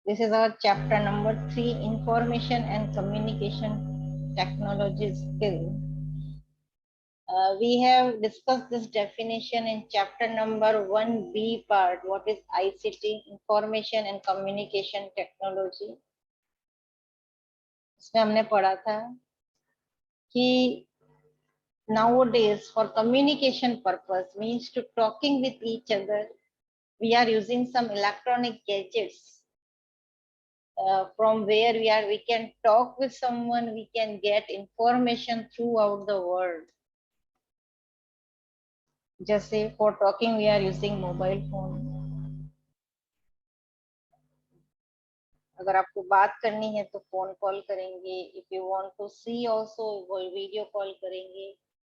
This is our chapter number 3, Information and Communication Technology Skill. We have discussed this definition in chapter number 1B part. What is ICT, Information and Communication Technology? इसमें हमने पढ़ा था कि nowadays for communication purpose means to talking with each other, we are using some electronic gadgets. From where we can talk with someone, we can get information throughout the world. जैसे for talking we are using mobile phone. अगर आपको बात करनी है तो phone call करेंगे. If you want to see also वो video call करेंगे.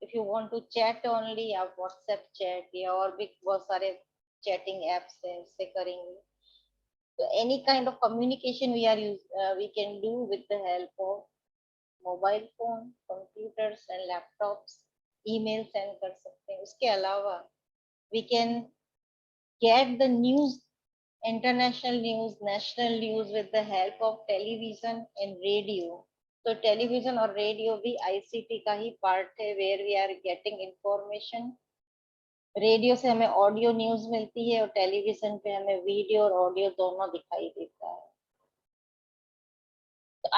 If you want to chat only आप WhatsApp chat या और भी बहुत सारे चैटिंग एप्स हैं उससे करेंगे. So any kind of communication we can do with the help of mobile phone, computers and laptops, email send कर सकते हैं. उसके अलावा we can get the news, international news, national news with the help of television and radio. तो television और radio भी ICT का ही पार्ट है, where we are getting information. Radio से हमें ऑडियो न्यूज मिलती है और टेलीविजन पे हमें वीडियो और ऑडियो दोनों दिखाई देता है.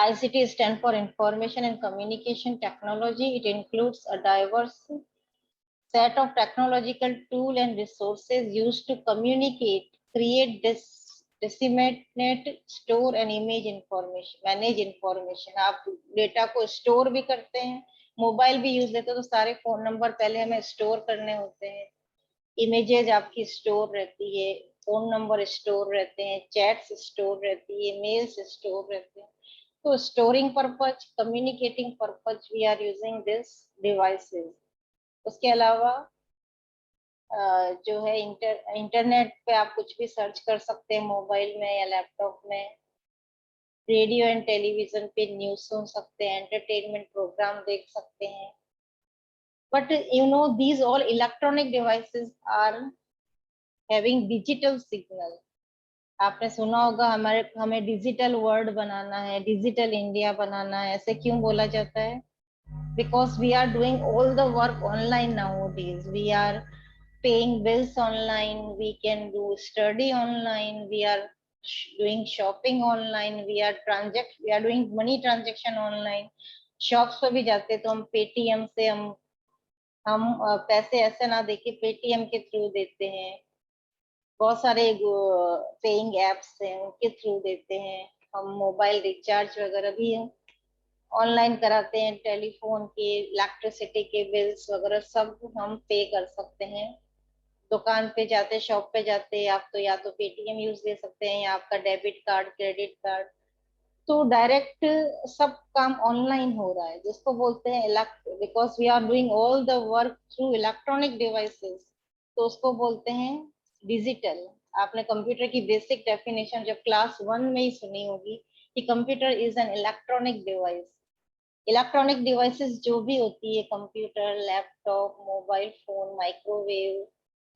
ICT stands for Information and Communication Technology. It includes a diverse set of technological tools and resources used to communicate, create, disseminate, store and manage information. आप डेटा को स्टोर भी करते हैं, मोबाइल भी यूज लेते हो तो सारे फोन नंबर पहले हमें स्टोर करने होते हैं. इमेजेज आपकी स्टोर रहती है, फोन नंबर स्टोर रहते हैं, चैट्स स्टोर रहती है, मेल्स स्टोर रहते हैं. तो storing purpose, communicating purpose we are using this devices. उसके अलावा जो है इंटरनेट पे आप कुछ भी सर्च कर सकते हैं मोबाइल में या लैपटॉप में. रेडियो एंड टेलीविजन पे न्यूज सुन सकते हैं, एंटरटेनमेंट प्रोग्राम देख सकते हैं. But you know these all electronic devices are having digital signal. आपने सुना होगा हमें डिजिटल वर्ल्ड बनाना है, डिजिटल इंडिया बनाना है. ऐसे क्यों बोला जाता है? Because we are doing all the work online nowadays. We are paying bills online, we can do study online, we are doing shopping online, we are doing money transaction online. Shops पे भी जाते तो हम Paytm से हम पैसे ऐसे ना देके पेटीएम के थ्रू देते हैं. बहुत सारे पेइंग एप्स हैं उनके थ्रू देते हैं. हम मोबाइल रिचार्ज वगैरह भी ऑनलाइन कराते हैं, टेलीफोन के, इलेक्ट्रिसिटी के बिल्स वगैरह सब हम पे कर सकते हैं. दुकान पे जाते, शॉप पे जाते आप तो या तो पेटीएम यूज दे सकते हैं या आपका डेबिट कार्ड, क्रेडिट कार्ड. तो डायरेक्ट सब काम ऑनलाइन हो रहा है, जिसको बोलते हैं because we are doing all the work through electronic devices, तो उसको बोलते हैं डिजिटल. आपने कंप्यूटर की बेसिक डेफिनेशन जब क्लास 1 में ही सुनी होगी कि computer is an electronic device. Electronic devices जो भी होती है, computer, laptop, mobile phone, microwave,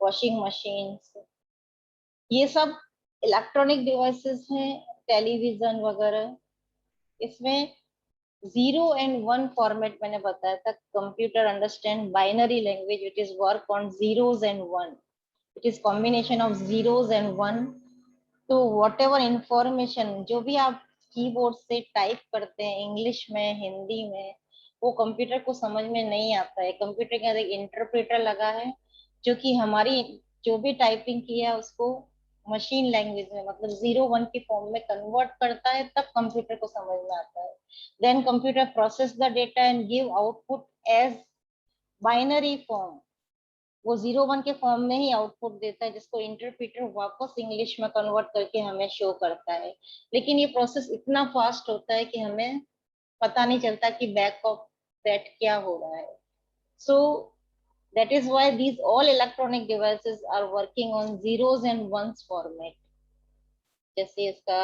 washing machine, ये सब इलेक्ट्रॉनिक डिवाइसेस हैं. टेलीविजन वगैरह, इसमें 0 and 1 फॉर्मेट मैंने बताया था. Computer understand binary language which is work on zeros and 1. It is combination of zeros and 1. तो वॉट एवर इंफॉर्मेशन जो भी आप कीबोर्ड से टाइप करते हैं इंग्लिश में, हिंदी में, वो कंप्यूटर को समझ में नहीं आता है. कंप्यूटर के अंदर एक इंटरप्रेटर लगा है जो कि हमारी जो भी टाइपिंग किया है उसको मशीन लैंग्वेज में, मतलब 0-1 की फॉर्म में कन्वर्ट करता है, तब कंप्यूटर को समझ में आता है. Then computer process the data and give output as binary form. वो 0-1 के फॉर्म में ही आउटपुट देता है, जिसको इंटरप्रेटर वापस इंग्लिश में कन्वर्ट करके हमें शो करता है. लेकिन ये प्रोसेस इतना फास्ट होता है कि हमें पता नहीं चलता कि बैक ऑफ दैट क्या हो रहा है. सो that is why these all electronic devices are working on zeros and ones format. जैसे इसका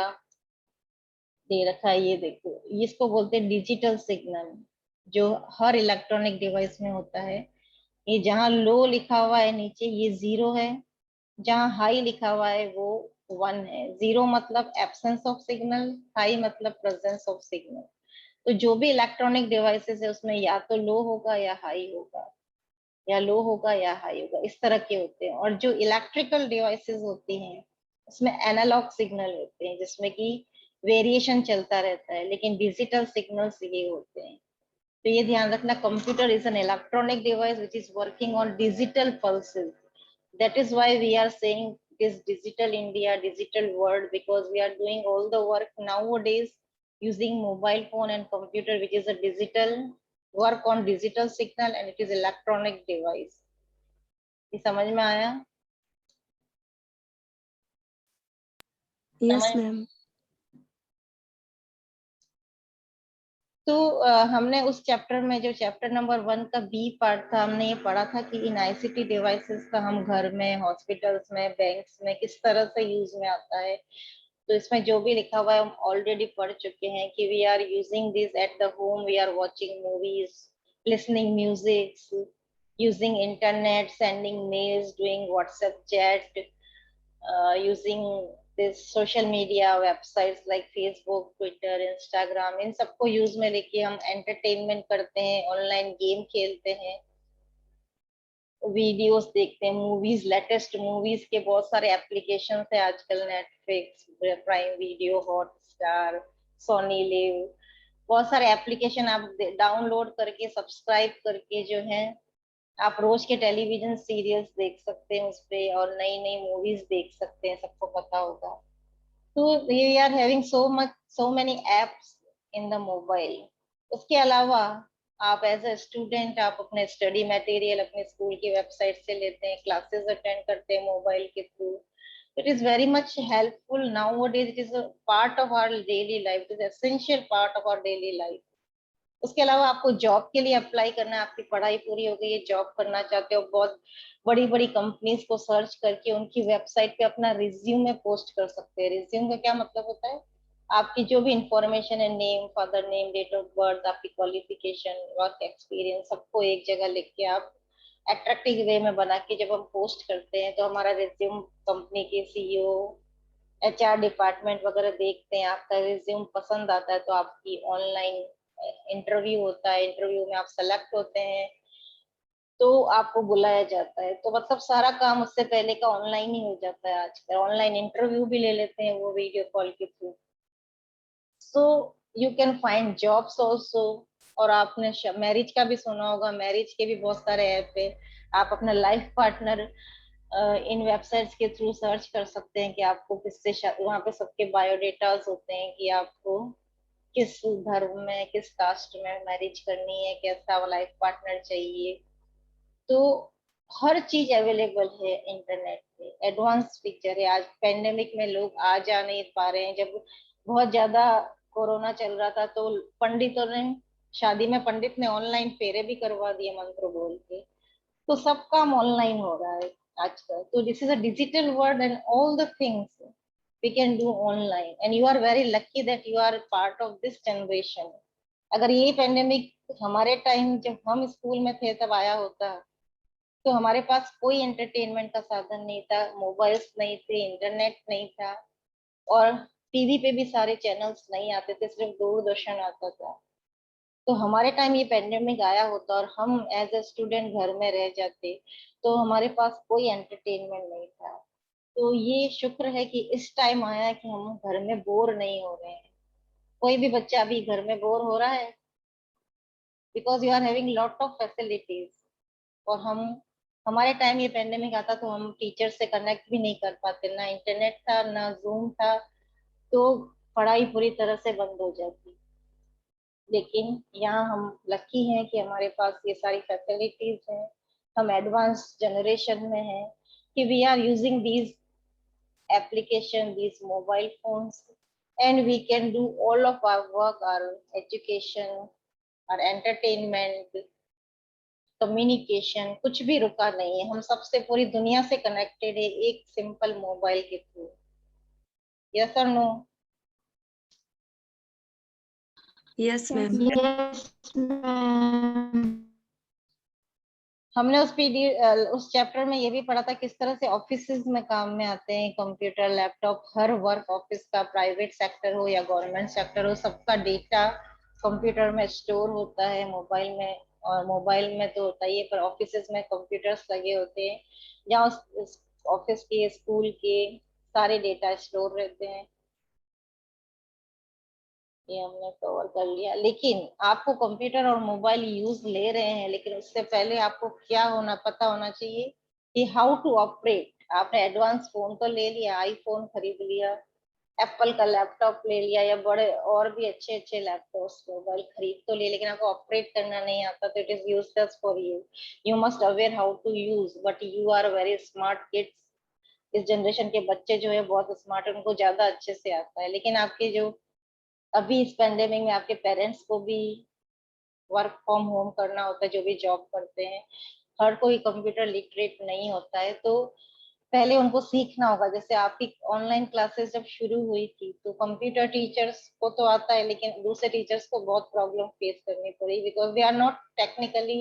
दे रखा है, ये देखो, इसको बोलते हैं डिजिटल सिग्नल, जो हर इलेक्ट्रॉनिक डिवाइस में होता है. ये जहाँ लो लिखा हुआ है नीचे ये 0 है, जहाँ हाई लिखा हुआ है वो 1 है। 0 मतलब एब्सेंस ऑफ सिग्नल, हाई मतलब प्रेजेंस ऑफ सिग्नल। तो जो भी इलेक्ट्रॉनिक डिवाइसेस है उसमें या तो लो होगा या हाई होगा, या लो होगा या हाई होगा, इस तरह के होते हैं। और जो इलेक्ट्रिकल डिवाइसेस होती हैं उसमें एनालॉग सिग्नल होते हैं जिसमें कि वेरिएशन चलता रहता है, लेकिन डिजिटल सिग्नल्स ये होते हैं। तो ये ध्यान रखना, computer is an electronic device which is working on digital pulses. That is why we are saying this digital India, digital world, because we are doing all the work nowadays using mobile phone and computer, which is a digital work on digital signal, and it is electronic device. ये समझ में आया? Yes, समझ ma'am. तो हमने उस chapter में, जो चैप्टर नंबर 1 का बी पार्ट था, हमने ये पढ़ा था कि इन आईसीटी डिवाइसेस का हम घर में, हॉस्पिटल्स में, बैंक्स में किस तरह से यूज में आता है। तो इसमें जो भी लिखा हुआ है हम ऑलरेडी पढ़ चुके हैं कि we are using this at the home, we are watching movies, listening music, using internet, sending mails, doing WhatsApp chat, using this social media websites like Facebook, Twitter, Instagram, इन सबको यूज में लेके हम entertainment करते हैं, online game खेलते हैं, videos देखते हैं, मूवीज, लेटेस्ट मूवीज के बहुत सारे एप्लीकेशन है आजकल, Netflix, Prime Video, Hotstar, Sony Liv, बहुत सारे एप्लीकेशन आप डाउनलोड करके, सब्सक्राइब करके जो है आप रोज के टेलीविजन सीरियल्स देख सकते हैं उस पे, और नई नई मूवीज देख सकते हैं, सबको पता होगा। तो we are having so many apps in the mobile. उसके अलावा आप एज अ स्टूडेंट आप अपने स्टडी मटेरियल अपने स्कूल की वेबसाइट से लेते हैं, क्लासेस अटेंड करते हैं मोबाइल के through. It is very much helpful nowadays, it is a part of our daily life, it is essential part of our daily life. उसके अलावा आपको जॉब के लिए अप्लाई करना है, आपकी पढ़ाई पूरी हो गई है, जॉब करना चाहते हो, बहुत बड़ी बड़ी कंपनीज को सर्च करके उनकी वेबसाइट पे अपना रिज्यूमे पोस्ट कर सकते हैं। रिज्यूम का क्या मतलब होता है? आपकी जो भी इंफॉर्मेशन है, name, father name, date of birth, आपकी क्वालिफिकेशन, वर्क एक्सपीरियंस, सबको एक जगह लिख के आप अट्रैक्टिव वे में बना के जब हम पोस्ट करते हैं तो हमारा रिज्यूम कंपनी के सीईओ, एचआर डिपार्टमेंट वगैरह देखते हैं, आपका रिज्यूम पसंद आता है तो आपकी ऑनलाइन इंटरव्यू होता है, इंटरव्यू में आप सेलेक्ट होते हैं तो आपको बुलाया जाता है। तो मतलब सारा काम उससे पहले का ऑनलाइन ही हो जाता है आजकल, ऑनलाइन इंटरव्यू भी ले लेते हैं वो वीडियो कॉल के through. So you can find jobs also. और आपने मैरिज का भी सुना होगा, मैरिज के भी बहुत सारे ऐप है, आप अपना लाइफ पार्टनर इन वेबसाइट्स के थ्रू सर्च कर सकते हैं कि आपको किससे, वहाँ पे सबके बायोडेटाज होते हैं कि आपको किस धर्म में, किस कास्ट में मैरिज करनी है, कैसा लाइफ पार्टनर चाहिए। तो हर चीज अवेलेबल है इंटरनेट पे, एडवांस फीचर है। आज पेंडेमिक में लोग आ जा नहीं पा रहे हैं, जब बहुत ज्यादा कोरोना चल रहा था तो पंडितों ने, शादी में पंडित ने ऑनलाइन फेरे भी करवा दिए मंत्र बोल के। तो सब काम ऑनलाइन हो रहा है आजकल। तो this is a digital world and all the things we can do online, and you are very lucky that you are part of this generation. अगर ये पेंडेमिक हमारे टाइम जब हम स्कूल में थे तब आया होता तो हमारे पास कोई एंटरटेनमेंट का साधन नहीं था, मोबाइल्स नहीं थे, इंटरनेट नहीं था, और टीवी पे भी सारे चैनल्स नहीं आते थे, सिर्फ दूरदर्शन आता था। तो हमारे टाइम ये पेंडेमिक आया होता और हम एज अ स्टूडेंट घर में रह जाते तो हमारे पास कोई एंटरटेनमेंट नहीं था। तो ये शुक्र है कि इस टाइम आया है कि हम घर में बोर नहीं हो रहे हैं। कोई भी बच्चा अभी घर में बोर हो रहा है? Because you are having lot of facilities. और हम, हमारे टाइम ये पेंडेमिक आता तो हम टीचर से कनेक्ट भी नहीं कर पाते, ना इंटरनेट था ना जूम था, तो पढ़ाई पूरी तरह से बंद हो जाती। लेकिन यहाँ हम लकी हैं कि हमारे पास ये सारी फैसिलिटीज हैं, हम एडवांस जनरेशन में हैं कि we are using these application, these mobile phones, and we can do all of our work, our education, our entertainment, communication, कुछ भी रुका नहीं है। हम सबसे पूरी दुनिया से कनेक्टेड है एक सिंपल मोबाइल के थ्रू। यस और no? Yes, ma'am. Yes, ma'am. हमने उस चैप्टर में ये भी पढ़ा था किस तरह से ऑफिसेज में काम में आते हैं computer, laptop. Her work office का, प्राइवेट सेक्टर हो या गवर्नमेंट सेक्टर हो, सबका डेटा कंप्यूटर में स्टोर होता है, मोबाइल में। और मोबाइल में तो होता ही है, पर ऑफिसेज में कंप्यूटर्स लगे होते हैं जहाँ उस ऑफिस के, स्कूल के सारे डेटा स्टोर रहते हैं। ये हमने कवर कर लिया। लेकिन आपको कंप्यूटर और मोबाइल यूज ले रहे हैं, लेकिन उससे पहले आपको क्या पता होना चाहिए कि हाउ टू ऑपरेट। आपने एडवांस फोन तो ले लिया, आईफोन खरीद लिया, एप्पल का लैपटॉप ले लिया, या बड़े और भी अच्छे अच्छे लैपटॉप्स, मोबाइल खरीद तो लिए, लेकिन आपको ऑपरेट करना नहीं आता, तो it is useless for you. You must aware how to use, but you are very smart kids. इस जनरेशन के बच्चे जो है बहुत स्मार्ट है, उनको ज्यादा अच्छे से आता है। लेकिन आपके जो अभी इस पेंडेमिक में आपके पेरेंट्स को भी वर्क फ्रॉम होम करना होता है, जो भी जॉब करते हैं, हर कोई कंप्यूटर लिटरेट नहीं होता है। तो पहले उनको सीखना होगा। जैसे आपकी ऑनलाइन क्लासेस जब शुरू हुई थी, तो कंप्यूटर टीचर्स को तो आता है, लेकिन दूसरे टीचर्स को बहुत प्रॉब्लम फेस करनी पड़ी, because they are not technically,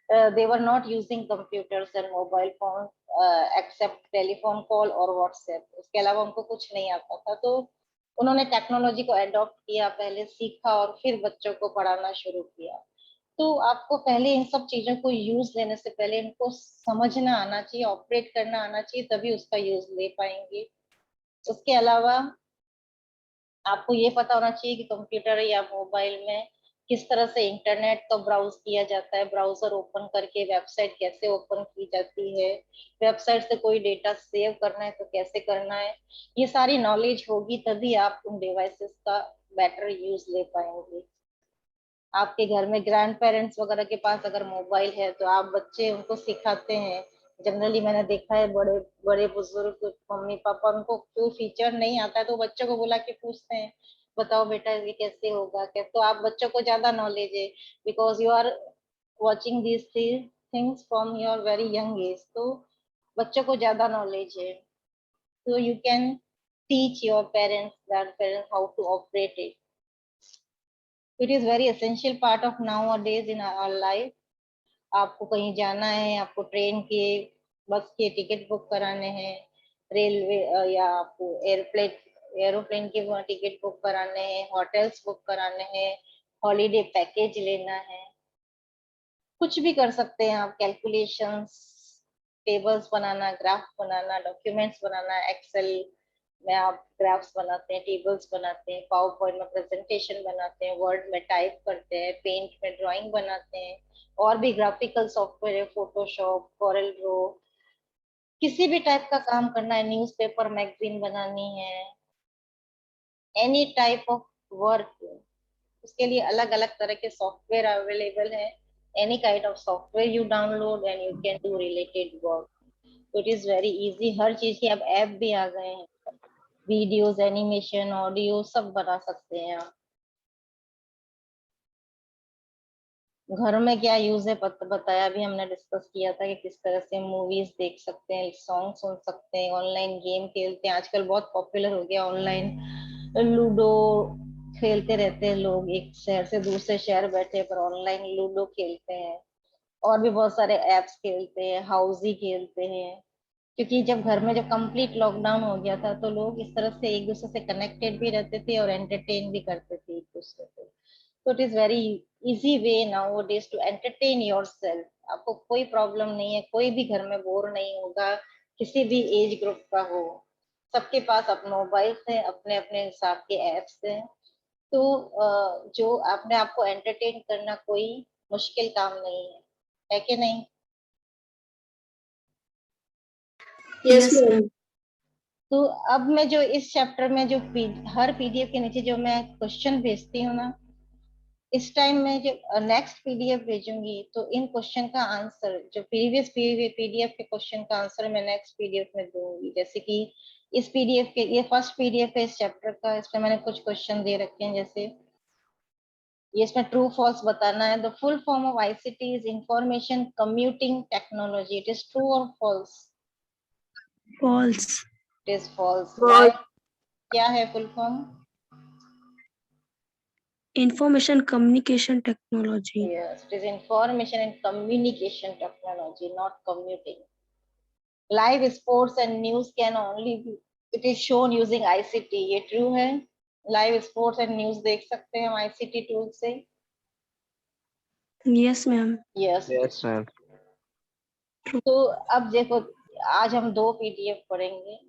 they were not using computers and mobile phones except telephone call और WhatsApp। उसके अलावा उनको कुछ नहीं आता था। तो उन्होंने टेक्नोलॉजी को अडॉप्ट किया, पहले सीखा और फिर बच्चों को पढ़ाना शुरू किया। तो आपको पहले इन सब चीजों को यूज लेने से पहले इनको समझना आना चाहिए, ऑपरेट करना आना चाहिए, तभी उसका यूज ले पाएंगे। उसके अलावा आपको ये पता होना चाहिए कि कंप्यूटर या मोबाइल में किस तरह से इंटरनेट का ब्राउज किया जाता है, ब्राउजर ओपन करके वेबसाइट कैसे ओपन की जाती है, वेबसाइट से कोई डेटा सेव करना है तो कैसे करना है। ये सारी नॉलेज होगी तभी आप उन डिवाइसेस का बेटर यूज ले पाएंगे। आपके घर में ग्रैंड पेरेंट्स वगैरह के पास अगर मोबाइल है, तो आप बच्चे उनको सिखाते हैं। जनरली मैंने देखा है बड़े बड़े बुजुर्ग मम्मी पापा, उनको कोई फीचर नहीं आता है तो बच्चों को बुला के पूछते हैं, बताओ बेटा ये कैसे होगा क्या। तो आप बच्चों को ज्यादा नॉलेज है, because you are watching these things from your very young age. तो बच्चों को ज्यादा नॉलेज है, तो you can teach your parents, grandparents, how to operate it. It is very essential part of nowadays in our life. आपको कहीं जाना है, आपको ट्रेन के, बस के टिकट बुक कराने हैं, रेलवे या आपको एरोप्लेन के टिकट बुक कराने हैं, होटल्स बुक कराने हैं, हॉलीडे पैकेज लेना है, कुछ भी कर सकते हैं आप। कैलकुलेशंस, टेबल्स बनाना, ग्राफ बनाना, डॉक्यूमेंट्स बनाना, एक्सेल में आप ग्राफ्स बनाते हैं, टेबल्स बनाते हैं, पावर पॉइंट में प्रेजेंटेशन बनाते हैं, वर्ड में टाइप करते हैं, पेंट में ड्राइंग बनाते हैं, और भी ग्राफिकल सॉफ्टवेयर है, फोटोशॉप, कॉरल ड्रो। किसी भी टाइप का काम करना है, न्यूज़पेपर मैगजीन बनानी है, एनी टाइप ऑफ वर्क, उसके लिए अलग अलग तरह के सॉफ्टवेयर अवेलेबल है। Any kind of software you download and you can do related work. तो इट इज वेरी इजी। हर चीज की अब ऐप भी आ गए हैं, वीडियोस, एनिमेशन, ऑडियो सब बना सकते हैं आप। घर में क्या यूज है बताया भी हमने, डिस्कस किया था कि किस तरह से मूवीज देख सकते हैं, सॉन्ग सुन सकते हैं, ऑनलाइन गेम खेलते हैं। आजकल बहुत पॉपुलर हो गया ऑनलाइन लूडो, खेलते रहते हैं लोग, एक शहर से दूसरे शहर बैठे पर ऑनलाइन लूडो खेलते हैं। और भी बहुत सारे एप्स खेलते हैं, हाउजी खेलते हैं। क्योंकि जब घर में जब कंप्लीट लॉकडाउन हो गया था, तो लोग इस तरह से एक दूसरे से कनेक्टेड भी रहते थे और एंटरटेन भी करते थे एक दूसरे को। तो it is very easy way nowadays to entertain yourself. आपको कोई प्रॉब्लम नहीं है, कोई भी घर में बोर नहीं होगा, किसी भी एज ग्रुप का हो। सबके पास अपने मोबाइल है, अपने अपने हिसाब के एप्स हैं। तो जो अपने आप को एंटरटेन करना कोई मुश्किल काम नहीं है कि नहीं। Yes ma'am. तो अब मैं जो इस चैप्टर में जो हर पीडीएफ के नीचे जो मैं क्वेश्चन भेजती हूँ ना, इस टाइम मैं जो नेक्स्ट पीडीएफ भेजूंगी, तो इन क्वेश्चन का आंसर, जो प्रीवियस पीडीएफ के क्वेश्चन का आंसर मैं नेक्स्ट पीडीएफ में दूंगी। जैसे कि इस पीडीएफ के, ये फर्स्ट पीडीएफ है इस चैप्टर का, इसमें मैंने कुछ क्वेश्चन दे रखे हैं। जैसे ये इसमें ट्रू फॉल्स बताना है। The full form of ICT is information computing technology. It is true और false? False. It is false. False. क्या है full form? Information communication technology. Yes, it is information and communication technology, not commuting. Live sports and news can only be, it is shown using ICT. ये true है? Live sports and news देख सकते हैं हम ICT tool से? Yes, ma'am. Yes. Yes, ma'am. तो अब देखो, आज हम 2 PDF पढ़ेंगे.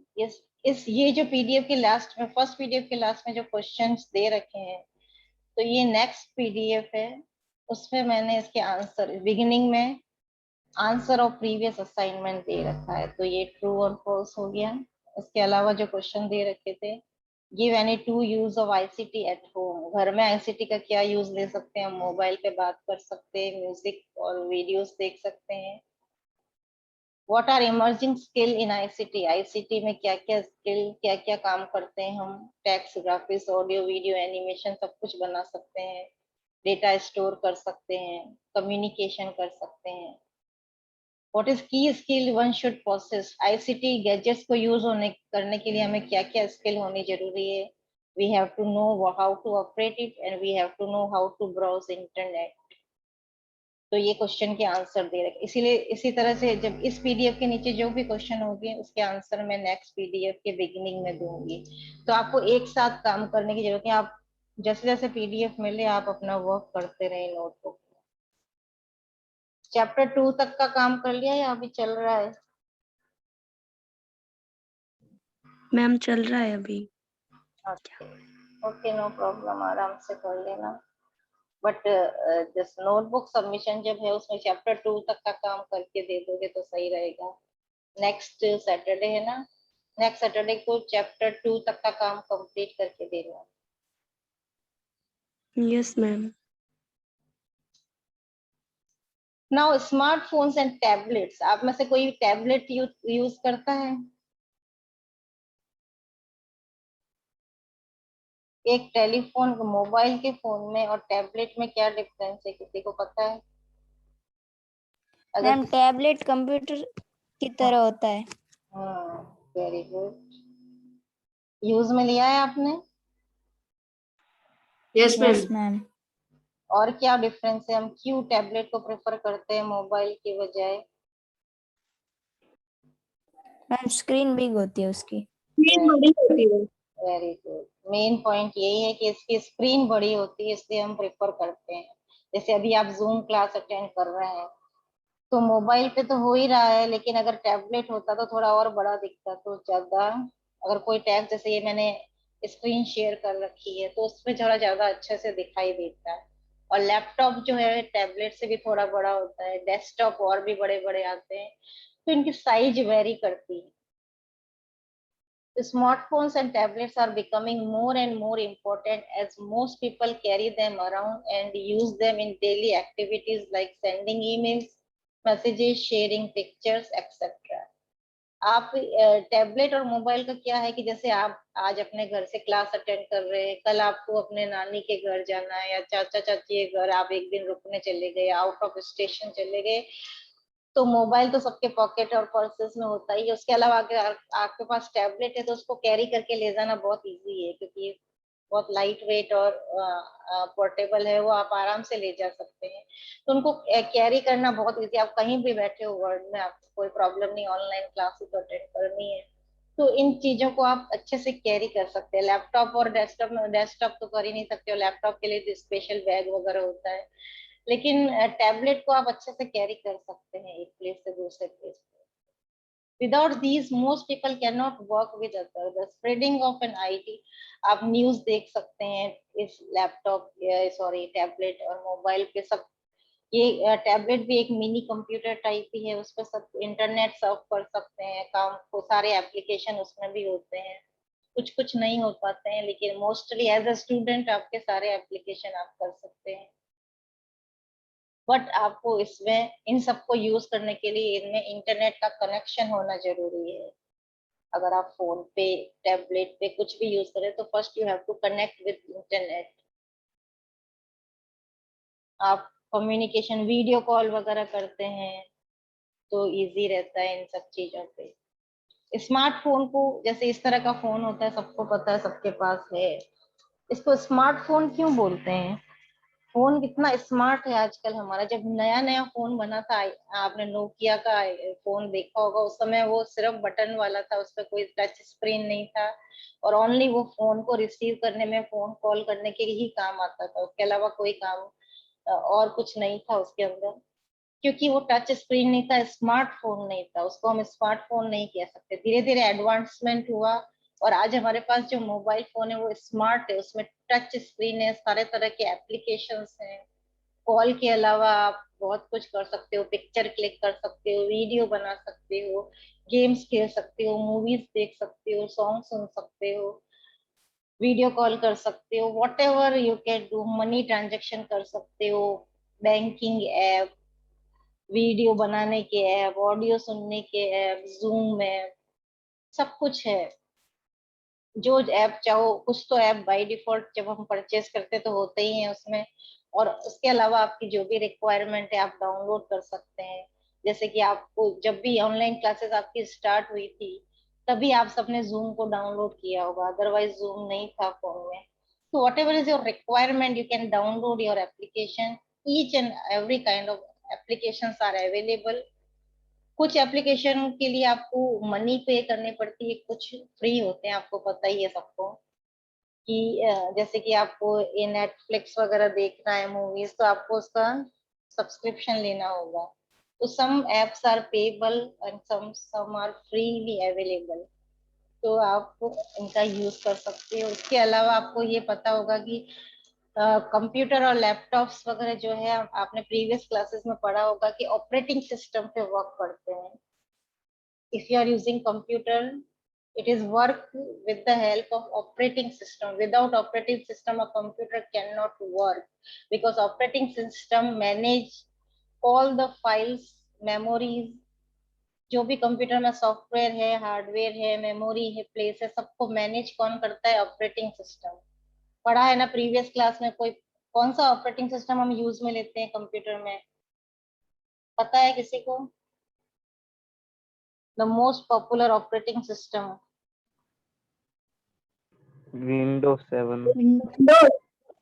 इस ये जो PDF के लास्ट में, फर्स्ट PDF के लास्ट में जो क्वेश्चंस दे रखे हैं, तो ये नेक्स्ट PDF है. उसमें मैंने इसके आंसर बिगिनिंग में आंसर ऑफ प्रीवियस असाइनमेंट दे रखा है. तो ये ट्रू और फॉल्स हो गया. इसके अलावा जो क्वेश्चन दे रखे थे, give any 2 use of ICT at home. घर में ICT का क्या यूज ले सकते हैं? मोबाइल पे बात कर सकते हैं, म्यूजिक और वीडियोस देख सकते हैं. What are emerging skill in ICT? ICT में क्या क्या स्किल, क्या क्या काम करते हैं हम? Text, graphics, audio, video, animation सब कुछ बना सकते हैं, डेटा स्टोर कर सकते हैं, कम्युनिकेशन कर सकते हैं. What is key skill one should possess? ICT gadgets को यूज होने करने के लिए हमें क्या क्या स्किल होनी जरूरी है? We have to know how to operate it and we have to know how to browse internet. तो ये क्वेश्चन के आंसर दे रखे. इसीलिए इसी तरह से जब इस PDF के नीचे जो भी क्वेश्चन होंगे उसके आंसर मैं नेक्स्ट PDF के बिगिनिंग में दूंगी. तो आपको एक साथ काम करने की जरूरत है. आप जैसे जैसे PDF मिले आप अपना वर्क करते रहे नोटबुक. चैप्टर 2 तक का काम कर लिया या अभी चल रहा है? मैम चल रहा है अभी. ओके, नो प्रॉब्लम, आराम से कर लेना. बट दिस नोटबुक सबमिशन जब है उसमें चैप्टर 2 तक का काम करके दे दोगे तो सही रहेगा. नेक्स्ट सैटरडे है ना? नेक्स्ट सैटरडे को चैप्टर 2 तक का काम कंप्लीट करके देना. Yes, ma'am. Now smartphones and tablets. आप में से कोई टैबलेट यूज करता है? एक टेलीफोन, मोबाइल के फोन में और टैबलेट में क्या डिफरेंस है? किसी को पता है? मैम टैबलेट कंप्यूटर की तरह होता है. Very good. यूज में लिया है आपने? Yes ma'am. और क्या डिफरेंस है? हम क्यों टैबलेट को प्रेफर करते हैं मोबाइल के बजाय? मैम स्क्रीन बिग होती है उसकी. Very good. मेन पॉइंट यही है कि इसकी स्क्रीन बड़ी होती है इसलिए हम प्रेफर करते हैं. जैसे अभी आप जूम क्लास अटेंड कर रहे हैं तो मोबाइल पे तो हो ही रहा है, लेकिन अगर टैबलेट होता तो थोड़ा और बड़ा दिखता तो ज्यादा. अगर कोई टैब, जैसे ये मैंने स्क्रीन शेयर कर रखी है तो उसमें थोड़ा ज्यादा अच्छे से दिखाई देता है. और लैपटॉप जो है टैबलेट से भी थोड़ा बड़ा होता है, डेस्कटॉप और भी बड़े बड़े आते हैं, तो इनकी साइज वेरी करती है. Smartphones and tablets are becoming more and more important as most people carry them around and use them in daily activities like sending emails, messages, sharing pictures, etc. आप टैबलेट और mobile का क्या है कि जैसे आप आज अपने घर से क्लास अटेंड कर रहे हैं, कल आपको अपने नानी के घर जाना है या चाचा चाची के घर आप एक दिन रुकने चले गए, आउट ऑफ स्टेशन चले गए, तो मोबाइल तो सबके पॉकेट और पर्सेस में होता ही है. उसके अलावा अगर आपके पास टैबलेट है तो उसको कैरी करके ले जाना बहुत इजी है क्योंकि बहुत लाइट वेट और पोर्टेबल है, वो आप आराम से ले जा सकते हैं. तो उनको कैरी करना बहुत इजी. आप कहीं भी बैठे हो वर्ल्ड में, आपको कोई प्रॉब्लम नहीं, ऑनलाइन क्लासेस अटेंड करनी है तो इन चीजों को आप अच्छे से कैरी कर सकते हैं. लैपटॉप और डेस्कटॉप तो कर ही नहीं सकते हो, लैपटॉप के लिए स्पेशल बैग वगैरह होता है, लेकिन टैबलेट को आप अच्छे से कैरी कर सकते हैं एक प्लेस से दूसरे प्लेस पे. Without these, most people cannot work with others. The spreading of an IT, आप न्यूज देख सकते हैं इस लैपटॉप, सॉरी टैबलेट और मोबाइल पे सब. ये टैबलेट भी एक मिनी कंप्यूटर टाइप ही है, उस पर सब इंटरनेट सर्फ कर सकते हैं, काम को सारे एप्लीकेशन उसमें भी होते हैं. कुछ कुछ नहीं हो पाते हैं लेकिन मोस्टली एज अ स्टूडेंट आपके सारे एप्लीकेशन आप कर सकते हैं. बट आपको इसमें इन सबको यूज करने के लिए इनमें इंटरनेट का कनेक्शन होना जरूरी है. अगर आप फोन पे, टैबलेट पे कुछ भी यूज करें तो first you have to connect with internet. आप कम्युनिकेशन, वीडियो कॉल वगैरह करते हैं तो इजी रहता है इन सब चीजों पे. स्मार्टफोन को, जैसे इस तरह का फोन होता है, सबको पता है, सबके पास है. इसको स्मार्टफोन क्यों बोलते हैं? फोन कितना स्मार्ट है आजकल हमारा। जब नया नया फोन बना था, आपने नोकिया का फोन देखा होगा, उस समय वो सिर्फ बटन वाला था, उस पर कोई टच स्क्रीन नहीं था, और ओनली वो फोन को रिसीव करने में, फोन कॉल करने के ही काम आता था, उसके अलावा कोई काम और कुछ नहीं था उसके अंदर। क्योंकि वो टच स्क्रीन नहीं था, स्मार्टफोन नहीं था, उसको हम स्मार्टफोन नहीं कह सकते। धीरे धीरे एडवांसमेंट हुआ और आज हमारे पास जो मोबाइल फोन है वो स्मार्ट है, उसमें टच स्क्रीन है, सारे तरह के एप्लीकेशंस हैं। कॉल के अलावा आप बहुत कुछ कर सकते हो, पिक्चर क्लिक कर सकते हो, वीडियो बना सकते हो, गेम्स खेल सकते हो, मूवीज देख सकते हो, सॉन्ग सुन सकते हो, वीडियो कॉल कर सकते हो, what ever you can do, money transaction कर सकते हो, बैंकिंग ऐप, वीडियो बनाने के ऐप, ऑडियो सुनने के ऐप, जूम ऐप, सब कुछ है। जो ऐप चाहो, कुछ तो ऐप बाय डिफॉल्ट जब हम परचेज करते तो होते ही हैं उसमें, और उसके अलावा आपकी जो भी रिक्वायरमेंट है आप डाउनलोड कर सकते हैं। जैसे कि आपको जब भी ऑनलाइन क्लासेस आपकी स्टार्ट हुई थी, तभी आप सबने जूम को डाउनलोड किया होगा, अदरवाइज जूम नहीं था फोन में। तो whatever is your requirement, you can download your application. Each and every kind of applications are available. कुछ एप्लीकेशन के लिए आपको मनी पे करनी पड़ती है, कुछ फ्री होते हैं, आपको पता ही है सबको कि जैसे कि आपको ये नेटफ्लिक्स वगैरह देखना है मूवीज, तो आपको उसका सब्सक्रिप्शन लेना होगा। तो some apps are payable and some are freely available, तो आप इनका यूज कर सकते हो। उसके अलावा आपको ये पता होगा कि कंप्यूटर और लैपटॉप्स वगैरह जो है, आपने प्रीवियस क्लासेस में पढ़ा होगा कि ऑपरेटिंग सिस्टम पे वर्क करते हैं। If you are using computer, it is work with the help of operating system. Without operating system, a computer cannot work, because operating system manage all the files, memories, जो भी computer में software है, hardware है, memory है, place है, सबको manage कौन करता है? Operating system. पढ़ा है ना प्रीवियस क्लास में? कोई कौन सा ऑपरेटिंग सिस्टम हम यूज में लेते हैं कंप्यूटर में, पता है किसी को? The most popular operating system. Windows 7. Windows.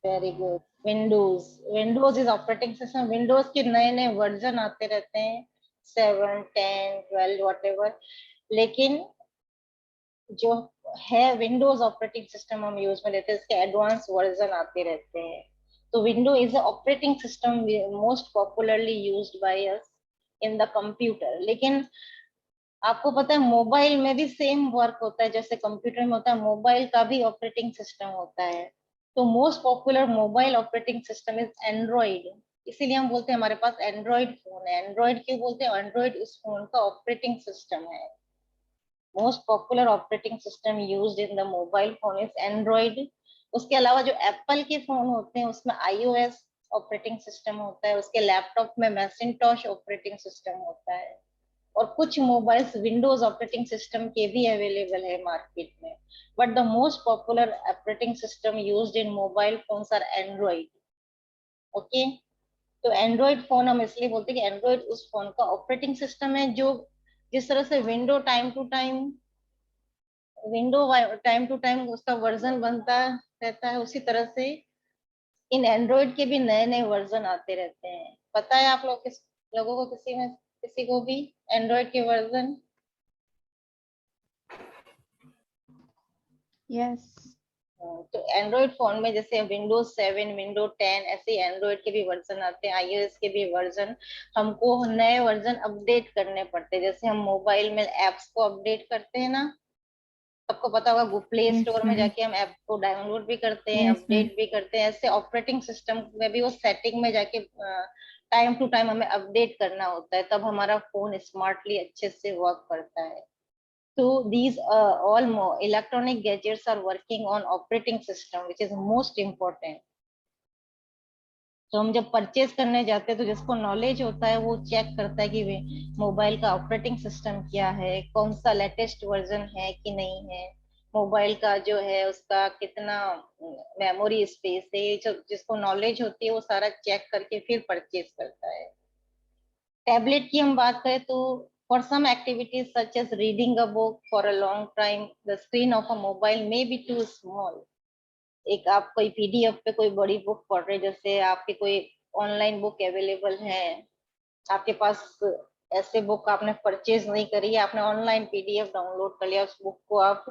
Very good, Windows. Windows is operating system. Windows के नए नए वर्जन आते रहते हैं, 7, 10, 12 whatever। लेकिन जो है विंडोज ऑपरेटिंग सिस्टम हम यूज में लेते हैं, इसके एडवांस वर्जन आते रहते हैं। तो window is operating system most popularly used by us in the computer. लेकिन आपको पता है मोबाइल में भी सेम वर्क होता है, जैसे कंप्यूटर में होता है, मोबाइल का भी ऑपरेटिंग सिस्टम होता है। तो most popular mobile operating system is Android. इसीलिए हम बोलते हैं हमारे पास एंड्रॉइड फोन है। एंड्रॉइड क्यों बोलते हैं? एंड्रॉइड उस फोन का ऑपरेटिंग सिस्टम है। Most popular operating system used in the mobile phone is Android. उसके अलावा जो एप्पल के फोन होते हैं उसमें iOS ऑपरेटिंग सिस्टम होता है, उसके लैपटॉप में मैसिंटोश ऑपरेटिंग सिस्टम होता है, और कुछ मोबाइल्स विंडोज ऑपरेटिंग सिस्टम के भी अवेलेबल है मार्केट में। But the most popular operating system used in mobile phones are Android. Okay, तो एंड्रॉइड फोन हम इसलिए बोलते हैं कि एंड्रॉइड उस फोन का ऑपरेटिंग सिस्टम है जो, जिस तरह से विंडो टाइम टू टाइम उसका वर्जन बनता रहता है, उसी तरह से इन एंड्रॉइड के भी नए नए वर्जन आते रहते हैं। पता है आप लोग किस लोगों को, किसी को भी एंड्रॉइड के वर्जन? Yes. तो एंड्रॉइड फोन में जैसे विंडोज 7, विंडो 10, ऐसे एंड्रॉइड के भी वर्जन आते हैं, iOS के भी वर्जन। हमको नए वर्जन अपडेट करने पड़ते हैं, जैसे हम मोबाइल में एप्स को अपडेट करते हैं ना, सबको पता होगा प्ले Yes, स्टोर में ma'am. जाके हम ऐप को डाउनलोड भी करते हैं, Yes, ma'am. अपडेट भी करते हैं। ऐसे ऑपरेटिंग सिस्टम में भी वो सेटिंग में जाके टाइम टू टाइम हमें अपडेट करना होता है, तब हमारा फोन स्मार्टली अच्छे से वर्क करता है। So these all more electronic gadgets are working on operating system, which is most important. तो हम जब परचेज करने जाते हैं तो जिसको नॉलेज होता है वो चेक करता है कि मोबाइल का ऑपरेटिंग सिस्टम क्या है, कौन सा लेटेस्ट वर्जन है कि नहीं है, मोबाइल का जो है उसका कितना मेमोरी स्पेस है, जो जिसको नॉलेज होती है वो सारा चेक करके फिर परचेज करता है। टैबलेट की हम बात करें तो for some activities such as reading a book for a long time, the screen of a mobile may be too small. एक आप कोई पीडीएफ पे कोई बड़ी बुक पढ़ रहे, जैसे आपके कोई ऑनलाइन बुक अवेलेबल है, आपके पास ऐसे बुक आपने परचेज नहीं करी है, आपने ऑनलाइन पीडीएफ डाउनलोड कर लिया, उस बुक को आप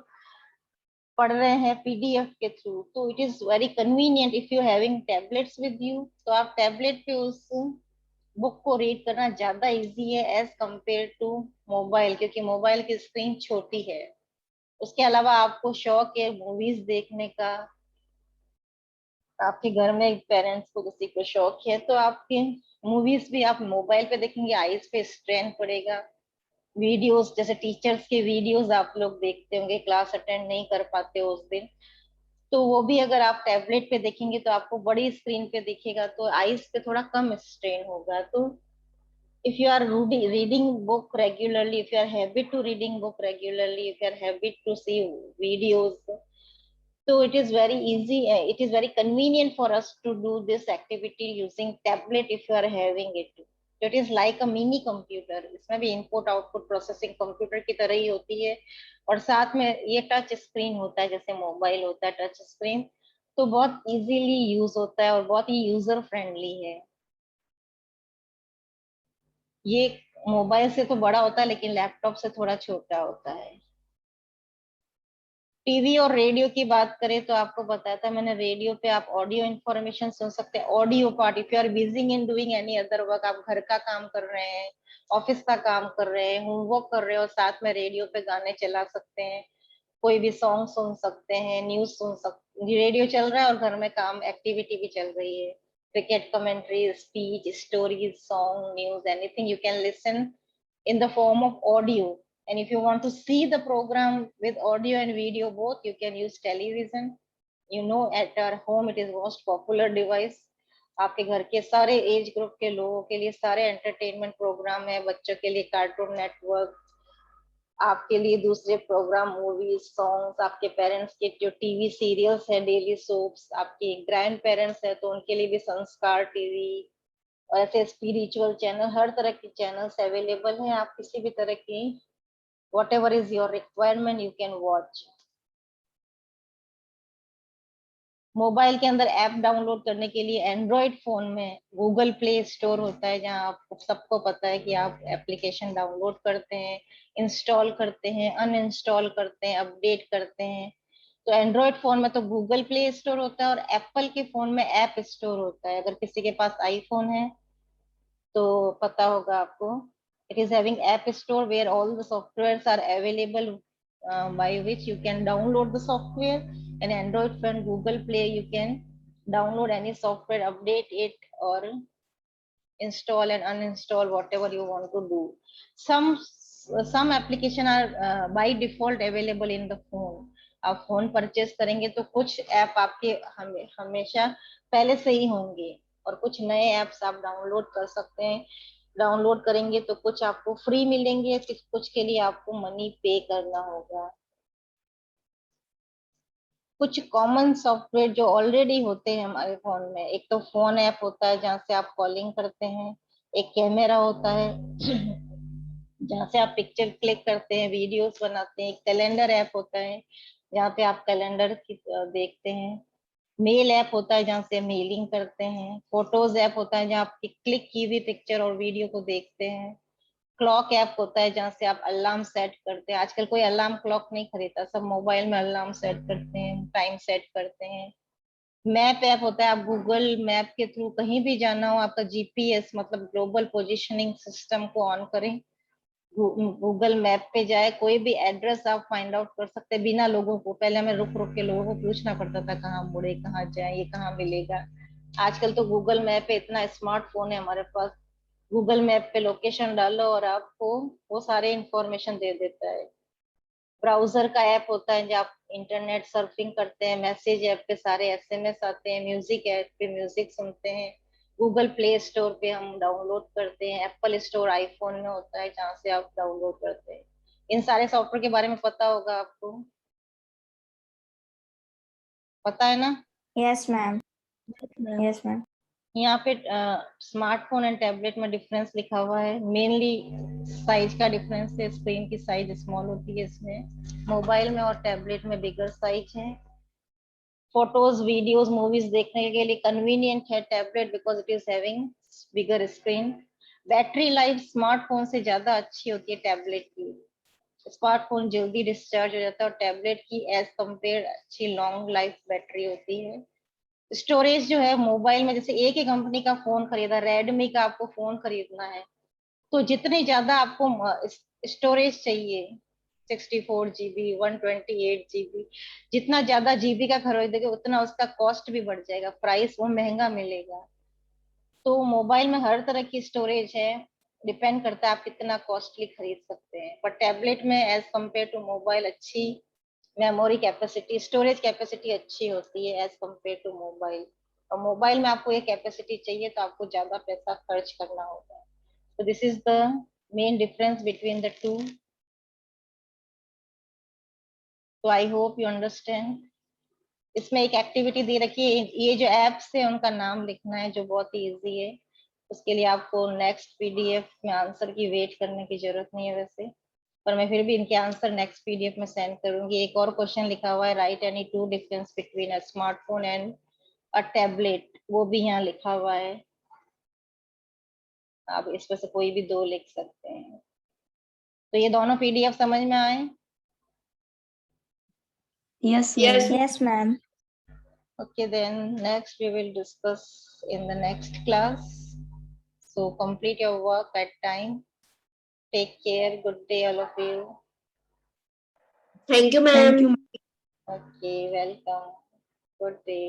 पढ़ रहे हैं पीडीएफ के थ्रू, तो it is very convenient if you having tablets with you, तो आप टैबलेट पे उस बुक को रीड करना ज्यादा इजी है एज कंपेयर टू मोबाइल, क्योंकि मोबाइल की स्क्रीन छोटी है। उसके अलावा आपको शौक है मूवीज देखने का, आपके घर में पेरेंट्स को किसी को शौक है तो आपके मूवीज भी आप मोबाइल पे देखेंगे, आईज पे स्ट्रेन पड़ेगा। वीडियोस जैसे टीचर्स के वीडियोस आप लोग देखते होंगे, क्लास अटेंड नहीं कर पाते हो उस दिन, तो वो भी अगर आप टैबलेट पे देखेंगे तो आपको बड़ी स्क्रीन पे दिखेगा, तो आईज पे थोड़ा कम स्ट्रेन होगा। तो if you are reading book regularly, if you are habit to reading book regularly, if you are habit to see videos, so it is very easy, it is very convenient for us to do this activity using tablet if you are having it. So it is like a mini computer, इसमें भी input output processing computer की तरह ही होती है, और साथ में ये टच स्क्रीन होता है जैसे मोबाइल होता है टच स्क्रीन, तो बहुत इजीली यूज होता है और बहुत ही यूजर फ्रेंडली है। ये मोबाइल से तो बड़ा होता है लेकिन लैपटॉप से थोड़ा छोटा होता है। टीवी और रेडियो की बात करें तो आपको बताया था मैंने, रेडियो पे आप ऑडियो इंफॉर्मेशन सुन सकते हैं, audio part, if you are busy in doing any other work, आप घर का काम कर रहे हैं, ऑफिस का काम कर रहे हैं, होमवर्क कर रहे हो, साथ में रेडियो पे गाने चला सकते हैं, कोई भी सॉन्ग सुन सकते हैं, न्यूज सुन सकते, रेडियो चल रहा है और घर में काम एक्टिविटी भी चल रही है, cricket commentary, speech, stories, song, news, anything you can listen in the form of audio. And if you want to see the program with audio and video both, you can use television. You know, at our home it is most popular device. आपके घर के सारे age group के लोगों के लिए सारे entertainment programme है, बच्चों के लिए कार्टून नेटवर्क, आपके लिए दूसरे प्रोग्राम, मूवीज, सॉन्ग्स, आपके पेरेंट्स के जो टीवी सीरियल्स है, डेली सोप्स, आपके ग्रैंड पेरेंट्स है तो उनके लिए भी संस्कार टीवी, और ऐसे स्पिरिचुअल चैनल, हर तरह के चैनल्स अवेलेबल हैं, आप किसी भी तरह की whatever is your requirement you can watch. Mobile के अंदर ऐप डाउनलोड करने के लिए एंड्रॉइड फोन में गूगल प्ले स्टोर होता है, जहां आप सबको पता है कि आप एप्लीकेशन डाउनलोड करते हैं, इंस्टॉल करते हैं, अनइंस्टॉल करते हैं, अपडेट करते हैं। तो एंड्रॉइड फोन में तो गूगल प्ले स्टोर होता है और एप्पल के फोन में ऐप स्टोर होता है। अगर किसी के पास आईफोन है तो पता होगा आपको, it is having app store where all the softwares are available, by which you can download the software, and Android phone Google Play you can download any software, update it, or install and uninstall whatever you want to do. Some application are by default available in the phone. आप phone purchase करेंगे तो कुछ app आपके हमेशा पहले से ही होंगे, और कुछ नए ऐप्स आप डाउनलोड कर सकते हैं। डाउनलोड करेंगे तो कुछ आपको फ्री मिलेंगे, कुछ के लिए आपको मनी पे करना होगा। कुछ कॉमन सॉफ्टवेयर जो ऑलरेडी होते हैं हमारे फोन में, एक तो फोन ऐप होता है जहाँ से आप कॉलिंग करते हैं, एक कैमरा होता है जहाँ से आप पिक्चर क्लिक करते हैं, वीडियोस बनाते हैं, एक कैलेंडर ऐप होता है जहाँ पे आप कैलेंडर की देखते हैं, मेल ऐप होता है जहाँ से मेलिंग करते हैं, फोटोज ऐप होता है जहाँ आपकी क्लिक की हुई पिक्चर और वीडियो को देखते हैं, क्लॉक ऐप होता है जहाँ से आप अलार्म सेट करते हैं। आजकल कोई अलार्म क्लॉक नहीं खरीदता, सब मोबाइल में अलार्म सेट करते हैं, टाइम सेट करते हैं। मैप ऐप होता है, आप गूगल मैप के थ्रू कहीं भी जाना हो, आपका जीपीएस मतलब ग्लोबल पोजिशनिंग सिस्टम को ऑन करें, गूगल मैप पे जाए, कोई भी एड्रेस आप फाइंड आउट कर सकते हैं बिना लोगों को, पहले हमें रुक रुक के लोगों को पूछना पड़ता था कहाँ मुड़े, कहाँ जाए, ये कहाँ मिलेगा। आजकल तो गूगल मैप पे इतना स्मार्टफोन है हमारे पास, गूगल मैप पे लोकेशन डालो और आपको वो सारे इंफॉर्मेशन दे देता है। ब्राउजर का ऐप होता है जब आप इंटरनेट सर्फिंग करते हैं, मैसेज ऐप पे सारे एसएमएस आते हैं, म्यूजिक ऐप पे म्यूजिक सुनते हैं, गूगल प्ले स्टोर पे हम डाउनलोड करते हैं, एप्पल स्टोर आईफोन में होता है जहाँ से आप डाउनलोड करते हैं। इन सारे सॉफ्टवेयर के बारे में पता होगा आपको, पता है ना? Yes, ma'am. Yes, ma'am. यहाँ पे स्मार्टफोन एंड टैबलेट में डिफरेंस लिखा हुआ है, मेनली साइज का डिफरेंस है, स्क्रीन की साइज स्मॉल होती है इसमें, मोबाइल में और टैबलेट में बिगर साइज है। फोटोज, वीडियोस, मूवीज देखने के लिए कन्वीनियंट है tablet because it is having bigger screen. Battery life smartphone से ज्यादा अच्छी होती है टैबलेट की। स्मार्टफोन जल्दी डिस्चार्ज हो जाता है और टैबलेट की एज कंपेयर अच्छी लॉन्ग लाइफ बैटरी होती है। स्टोरेज जो है मोबाइल में, जैसे एक ही कंपनी का फोन खरीदा, रेडमी का आपको फोन खरीदना है तो जितनी ज्यादा आपको स्टोरेज चाहिए, 64 GB, 128 GB, जितना ज्यादा जीबी का खरीदोगे उतना उसका कॉस्ट भी बढ़ जाएगा, प्राइस वो महंगा मिलेगा। तो मोबाइल में हर तरह की स्टोरेज है, डिपेंड करता है आप कितना कॉस्टली खरीद सकते हैं। पर टैबलेट में एज कंपेयर टू मोबाइल अच्छी मेमोरी कैपेसिटी, स्टोरेज कैपेसिटी अच्छी होती है एज कंपेयर टू मोबाइल। और मोबाइल में आपको ये कैपेसिटी चाहिए तो आपको ज्यादा पैसा खर्च करना होगा। So this is the main difference between the two. So I hope you understand. इसमें एक एक्टिविटी दे रखी है, ये जो एप्स है उनका नाम लिखना है जो बहुत ही इजी है। उसके लिए आपको नेक्स्ट पीडीएफ में आंसर की वेट करने की जरूरत नहीं है वैसे, पर मैं फिर भी इनके आंसर नेक्स्ट पीडीएफ में सेंड करूंगी। एक और क्वेश्चन लिखा हुआ है, right any two difference between a smartphone and a tablet, वो भी यहाँ लिखा हुआ है, आप इसमें से कोई भी दो लिख सकते हैं। तो ये दोनों पीडीएफ समझ में आए? Yes, ma'am. Yes, ma'am. Okay, then next we will discuss in the next class. So complete your work at time. Take care. Good day, all of you. Thank you, Thank ma'am. you. Okay, welcome. Good day.